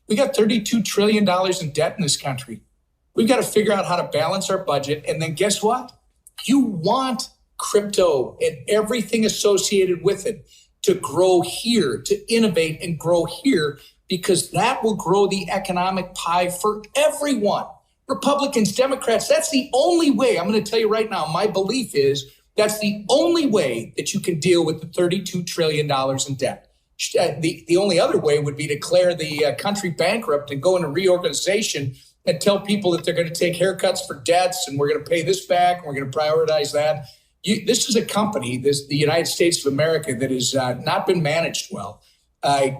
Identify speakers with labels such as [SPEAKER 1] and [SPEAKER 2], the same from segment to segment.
[SPEAKER 1] We got $32 trillion in debt in this country. We've got to figure out how to balance our budget. And then guess what? You want crypto and everything associated with it to grow here, to innovate and grow here, because that will grow the economic pie for everyone. Republicans, Democrats, that's the only way. I'm going to tell you right now, my belief is that's the only way that you can deal with the $32 trillion in debt. The only other way would be to declare the country bankrupt and go into reorganization and tell people that they're going to take haircuts for debts and we're going to pay this back and we're going to prioritize that. This is a company, the United States of America, that has not been managed well.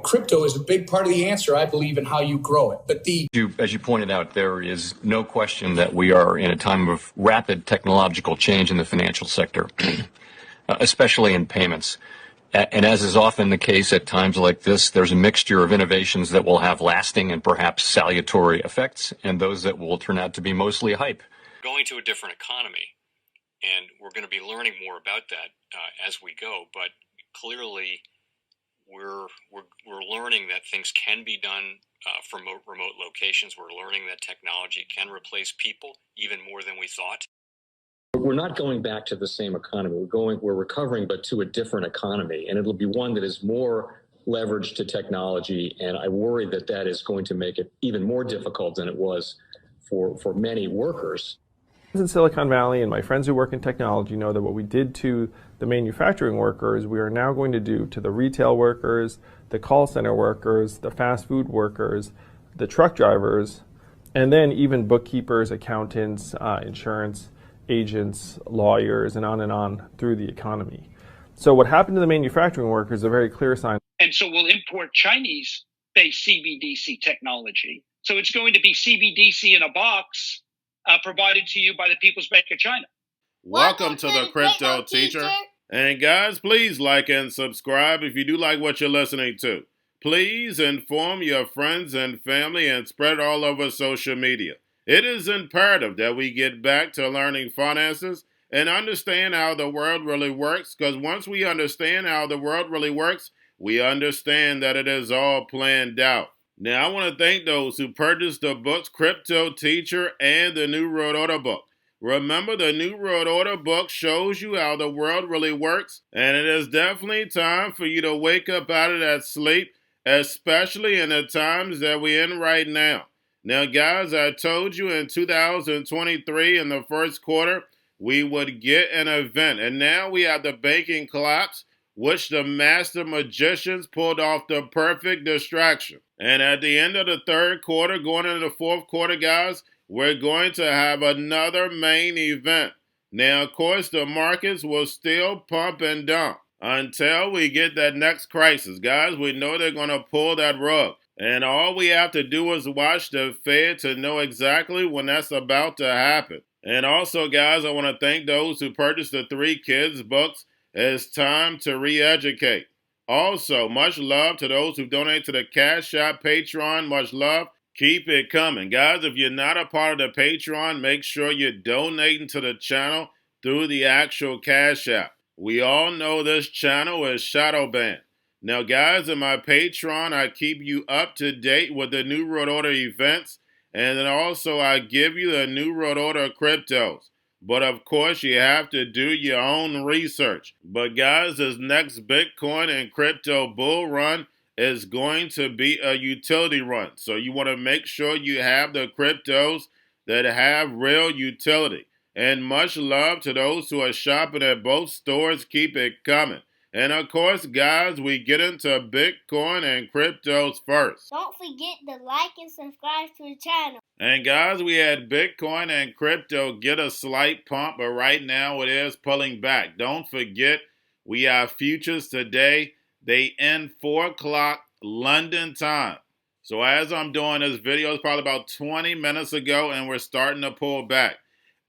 [SPEAKER 1] Crypto is a big part of the answer, I believe, in how you grow it. But
[SPEAKER 2] as you pointed out, there is no question that we are in a time of rapid technological change in the financial sector, especially in payments. And as is often the case at times like this, there's a mixture of innovations that will have lasting and perhaps salutary effects, and those that will turn out to be mostly hype. Going to a different economy, and we're going to be learning more about that as we go. But clearly, we're learning that things can be done from remote locations. We're learning that technology can replace people even more than we thought.
[SPEAKER 3] We're not going back to the same economy. We're recovering, but to a different economy, and it'll be one that is more leveraged to technology. And I worry that that is going to make it even more difficult than it was for many workers.
[SPEAKER 4] In Silicon Valley, and my friends who work in technology know that what we did to the manufacturing workers, we are now going to do to the retail workers, the call center workers, the fast food workers, the truck drivers, and then even bookkeepers, accountants, insurance agents, lawyers, and on through the economy. So what happened to the manufacturing workers is a very clear sign.
[SPEAKER 5] And so we'll import Chinese-based CBDC technology. So it's going to be CBDC in a box provided to you by the People's Bank of China.
[SPEAKER 6] Welcome to the Crypto Teacher. And guys, please like and subscribe if you do like what you're listening to. Please inform your friends and family and spread it all over social media. It is imperative that we get back to learning finances and understand how the world really works, because once we understand how the world really works, we understand that it is all planned out. Now, I want to thank those who purchased the books Cryptoteacher and the New World Order book. Remember, the New World Order book shows you how the world really works, and it is definitely time for you to wake up out of that sleep, especially in the times that we're in right now. Now, guys, I told you in 2023 in the first quarter, we would get an event. And now we have the banking collapse, which the master magicians pulled off the perfect distraction. And at the end of the third quarter, going into the fourth quarter, guys, we're going to have another main event. Now, of course, the markets will still pump and dump until we get that next crisis. Guys, we know they're going to pull that rug. And all we have to do is watch the Fed to know exactly when that's about to happen. And also, guys, I want to thank those who purchased the 3 Kids books. It's time to re-educate. Also, much love to those who donate to the Cash App, Patreon. Much love. Keep it coming. Guys, if you're not a part of the Patreon, make sure you're donating to the channel through the actual Cash App. We all know this channel is shadow banned. Now, guys, in my Patreon, I keep you up to date with the New World Order events, and then also I give you the New World Order cryptos. But, of course, you have to do your own research. But, guys, this next Bitcoin and crypto bull run is going to be a utility run. So you want to make sure you have the cryptos that have real utility. And much love to those who are shopping at both stores. Keep it coming. And of course, guys, we get into Bitcoin and cryptos first.
[SPEAKER 7] Don't forget to like and subscribe to the channel.
[SPEAKER 6] And guys, we had Bitcoin and crypto get a slight pump, but right now it is pulling back. Don't forget, we have futures today. They end 4 o'clock London time. So as I'm doing this video, it's probably about 20 minutes ago, and we're starting to pull back.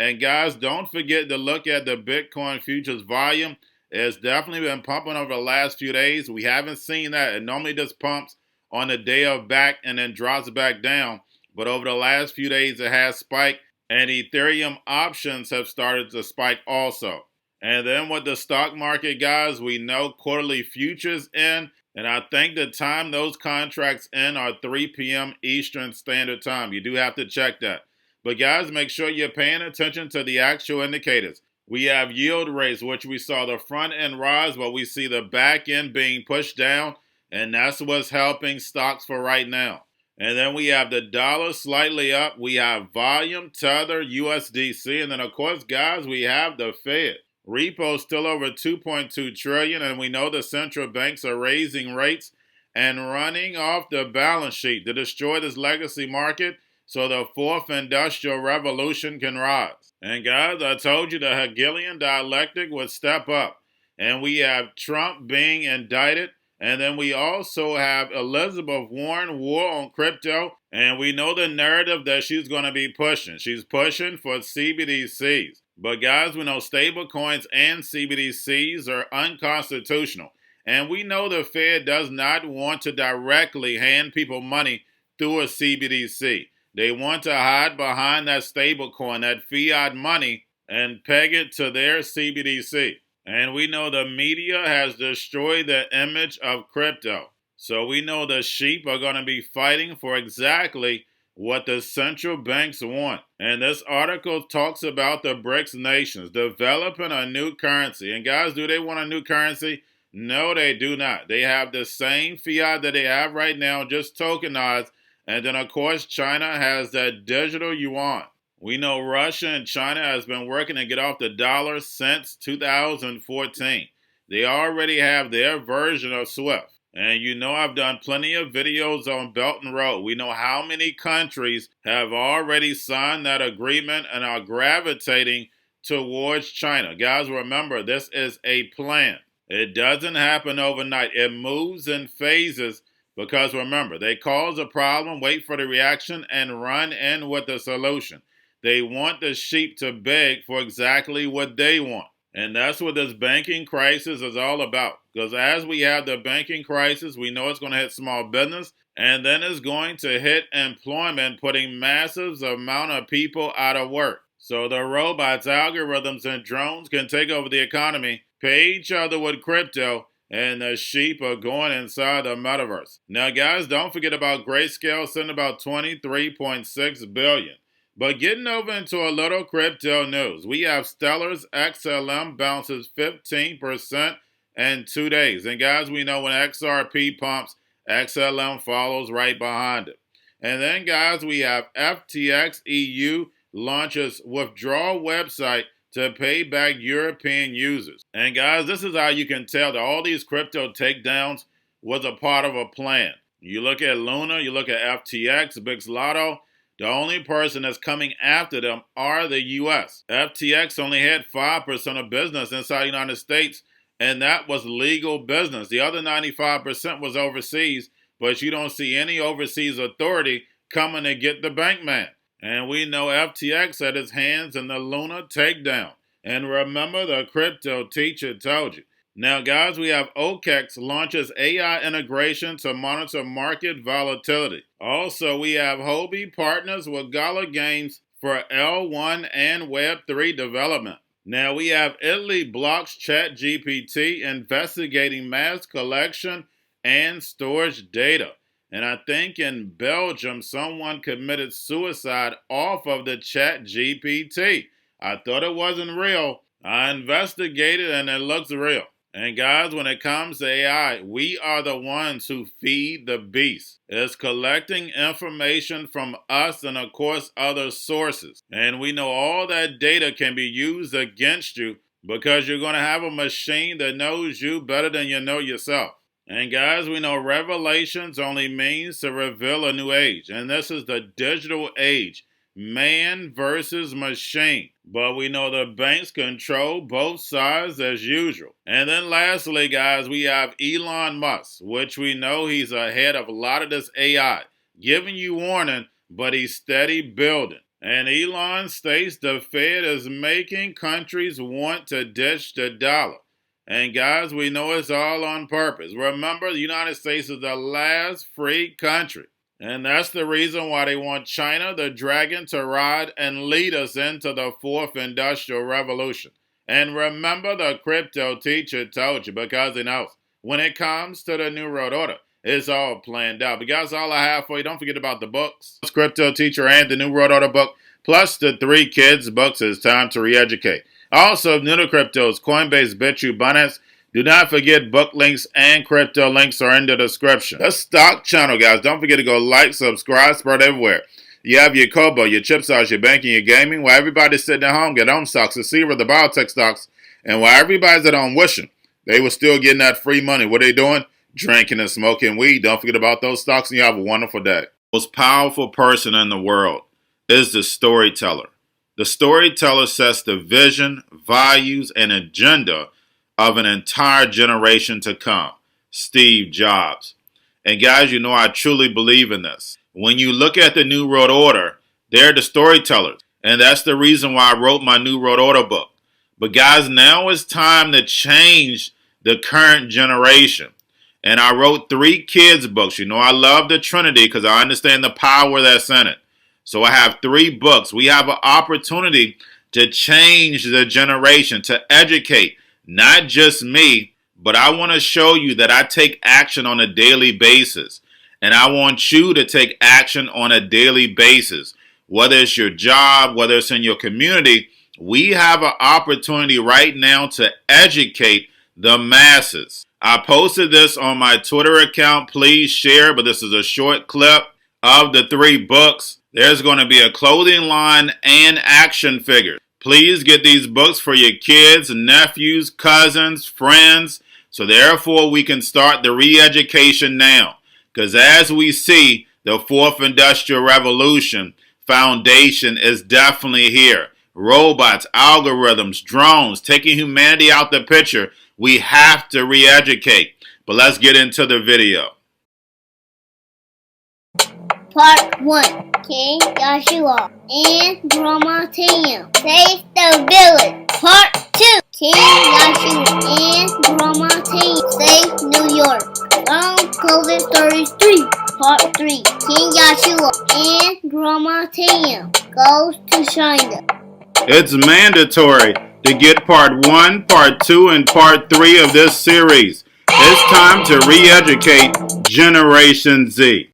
[SPEAKER 6] And guys, don't forget to look at the Bitcoin futures volume. It's definitely been pumping over the last few days. We haven't seen that. It normally just pumps on the day of back and then drops back down. But over the last few days, it has spiked. And Ethereum options have started to spike also. And then with the stock market, guys, we know quarterly futures in. And I think the time those contracts end are 3 p.m. Eastern Standard Time. You do have to check that. But guys, make sure you're paying attention to the actual indicators. We have yield rates, which we saw the front end rise, but we see the back end being pushed down, and that's what's helping stocks for right now. And then we have the dollar slightly up. We have volume, tether, USDC, and then of course, guys, we have the Fed. Repo still over 2.2 trillion, and we know the central banks are raising rates and running off the balance sheet to destroy this legacy market so the fourth industrial revolution can rise. And guys, I told you the Hegelian dialectic would step up. And we have Trump being indicted. And then we also have Elizabeth Warren, war on crypto. And we know the narrative that she's going to be pushing. She's pushing for CBDCs. But guys, we know stablecoins and CBDCs are unconstitutional. And we know the Fed does not want to directly hand people money through a CBDC. They want to hide behind that stablecoin, that fiat money, and peg it to their CBDC. And we know the media has destroyed the image of crypto. So we know the sheep are going to be fighting for exactly what the central banks want. And this article talks about the BRICS nations developing a new currency. And guys, do they want a new currency? No, they do not. They have the same fiat that they have right now, just tokenized. And then, of course, China has that digital yuan. We know Russia and China has been working to get off the dollar since 2014. They already have their version of SWIFT. And you know I've done plenty of videos on Belt and Road. We know how many countries have already signed that agreement and are gravitating towards China. Guys, remember, this is a plan. It doesn't happen overnight. It moves in phases. Because remember, they cause a problem, wait for the reaction, and run in with the solution. They want the sheep to beg for exactly what they want. And that's what this banking crisis is all about. Because as we have the banking crisis, we know it's going to hit small business, and then it's going to hit employment, putting massive amount of people out of work. So the robots, algorithms, and drones can take over the economy, pay each other with crypto, and the sheep are going inside the metaverse. Now, guys, don't forget about Grayscale sending about $23.6 billion. But getting over into a little crypto news, we have Stellar's XLM bounces 15% in 2 days. And guys, we know when XRP pumps, XLM follows right behind it. And then, guys, we have FTX EU launches withdrawal website to pay back European users. And guys, this is how you can tell that all these crypto takedowns was a part of a plan. You look at Luna, you look at FTX, Bix Lotto, the only person that's coming after them are the U.S. FTX only had 5% of business inside the United States, and that was legal business. The other 95% was overseas, but you don't see any overseas authority coming to get the bank man. And we know FTX had his hands in the Luna takedown. And remember, the crypto teacher told you. Now, guys, we have OKEX launches AI integration to monitor market volatility. Also, we have Hobie partners with Gala Games for L1 and Web3 development. Now, we have Italy blocks ChatGPT investigating mass collection and storage data. And I think in Belgium, someone committed suicide off of the ChatGPT. I thought it wasn't real. I investigated and it looks real. And guys, when it comes to AI, we are the ones who feed the beast. It's collecting information from us and, of course, other sources. And we know all that data can be used against you because you're going to have a machine that knows you better than you know yourself. And guys, we know revelations only means to reveal a new age. And this is the digital age. Man versus machine. But we know the banks control both sides as usual. And then lastly, guys, we have Elon Musk, which we know he's ahead of a lot of this AI. Giving you warning, but he's steady building. And Elon states the Fed is making countries want to ditch the dollar. And guys, we know it's all on purpose. Remember, the United States is the last free country. And that's the reason why they want China, the dragon, to ride and lead us into the fourth industrial revolution. And remember, the crypto teacher told you because he knows. when it comes to the New World Order. It's all planned out. But guys, all I have for you. Don't forget about the books. Crypto Teacher and the New World Order book, plus the 3 kids books. It's time to re-educate. Also, new to cryptos, Coinbase, Bitrue, Binance. Do not forget book links and crypto links are in the description. The stock channel, guys. Don't forget to go like, subscribe, spread everywhere. You have your Kobo, your chip stocks, your banking, your gaming. While everybody's sitting at home, get home stocks, the Seaver, the biotech stocks. And while everybody's at home wishing they were still getting that free money, what are they doing? Drinking and smoking weed. Don't forget about those stocks, and you have a wonderful day. The most powerful person in the world is the storyteller. The storyteller sets the vision, values, and agenda of an entire generation to come. Steve Jobs. And guys, you know I truly believe in this. When you look at the New World Order, they're the storytellers. And that's the reason why I wrote my New World Order book. But guys, now it's time to change the current generation. And I wrote 3 kids books. You know I love the Trinity because I understand the power that's in it. So I have 3 books. We have an opportunity to change the generation, to educate, not just me, but I want to show you that I take action on a daily basis. And I want you to take action on a daily basis. Whether it's your job, whether it's in your community, we have an opportunity right now to educate the masses. I posted this on my Twitter account. Please share, but this is a short clip of the 3 books. There's going to be a clothing line and action figures. Please get these books for your kids, nephews, cousins, friends, so therefore we can start the re-education now. Because as we see, the 4th Industrial Revolution foundation is definitely here. Robots, algorithms, drones, taking humanity out the picture. We have to re-educate. But let's get into the video.
[SPEAKER 7] Part 1. King Joshua and Grandma Tam save the village. Part 2. King Joshua and Grandma Tam save New York from COVID Stories 3. Part 3. King Joshua and Grandma Tam goes to China.
[SPEAKER 6] It's mandatory to get part 1, part 2, and part 3 of this series. It's time to re-educate Generation Z.